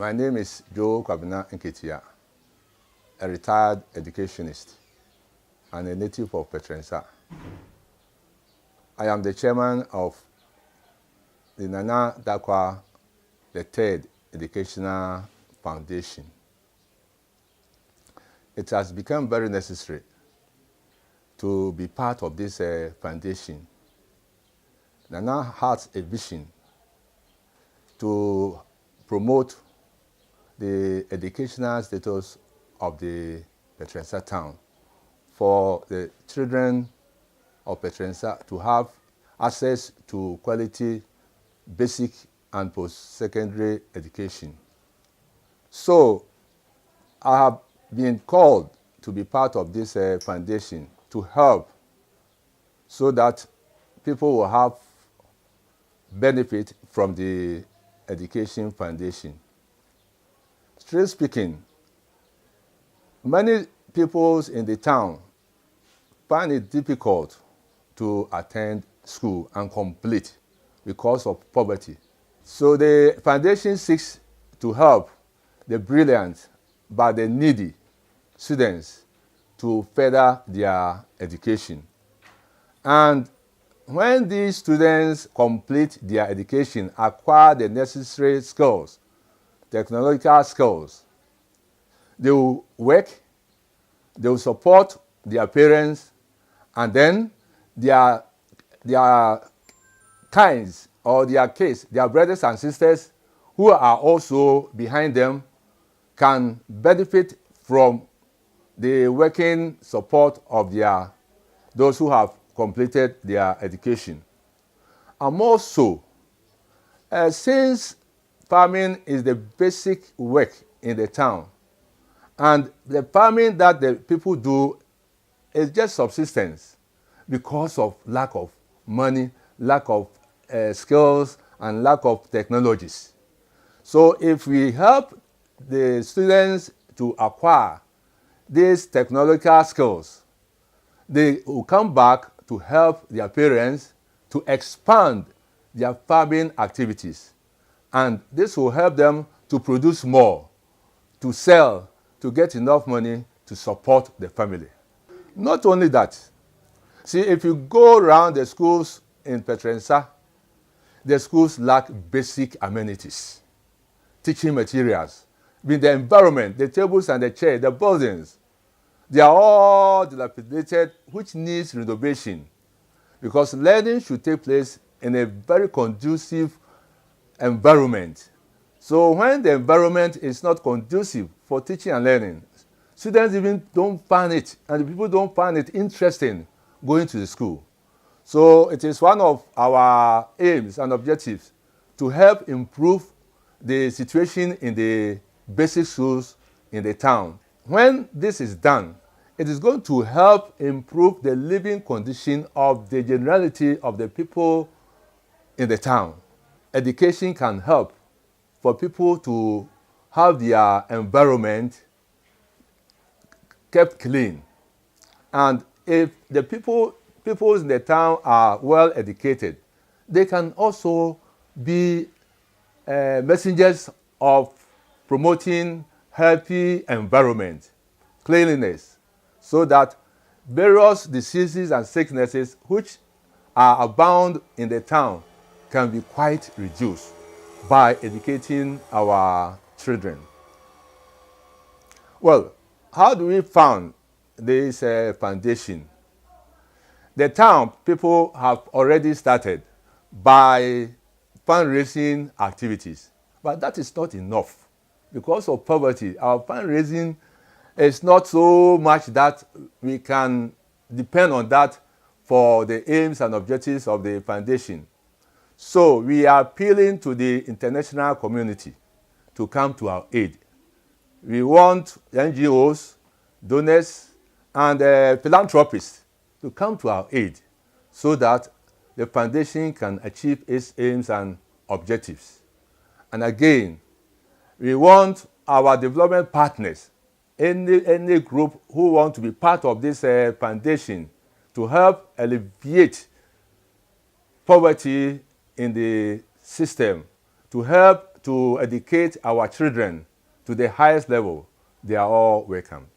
My name is Nketiah, a retired educationist and a native of Patriensa. I am the chairman of the Nana Darkwa Educational Foundation. It has become very necessary to be part of this foundation. Nana has a vision to promote the educational status of the Patriensa town for the children of Patriensa to have access to quality basic and post-secondary education. So I have been called to be part of this foundation to help so that people will have benefit from the education foundation. Straight speaking, many people in the town find it difficult to attend school and complete because of poverty. So the foundation seeks to help the brilliant but the needy students to further their education. And when these students complete their education, acquire the necessary skills, technological skills, they will work, they will support their parents, and then their kinds or their kids, their brothers and sisters who are also behind them can benefit from the working support of those who have completed their education. And more so, since farming is the basic work in the town, and the farming that the people do is just subsistence because of lack of money, lack of skills, and lack of technologies. So if we help the students to acquire these technological skills, they will come back to help their parents to expand their farming activities. And this will help them to produce more, to sell, to get enough money to support the family. Not only that, see, if you go around the schools in Patriensa, the schools lack basic amenities, teaching materials, with the environment, the tables and the chairs, the buildings. They are all dilapidated, which needs renovation, because learning should take place in a very conducive environment. So when the environment is not conducive for teaching and learning, students even don't find it, and the people don't find it interesting going to the school. So it is one of our aims and objectives to help improve the situation in the basic schools in the town. When this is done, it is going to help improve the living condition of the generality of the people in the town. Education can help for people to have their environment kept clean. And if the people in the town are well educated, they can also be messengers of promoting healthy environment, cleanliness, so that various diseases and sicknesses which are abound in the town can be quite reduced by educating our children. Well, how do we found this foundation? The town people have already started by fundraising activities, but that is not enough. Because of poverty, our fundraising is not so much that we can depend on that for the aims and objectives of the foundation. So we are appealing to the international community to come to our aid. We want NGOs, donors, and philanthropists to come to our aid so that the foundation can achieve its aims and objectives. And again, we want our development partners, any group who want to be part of this foundation, to help alleviate poverty in the system, to help to educate our children to the highest level, they are all welcome.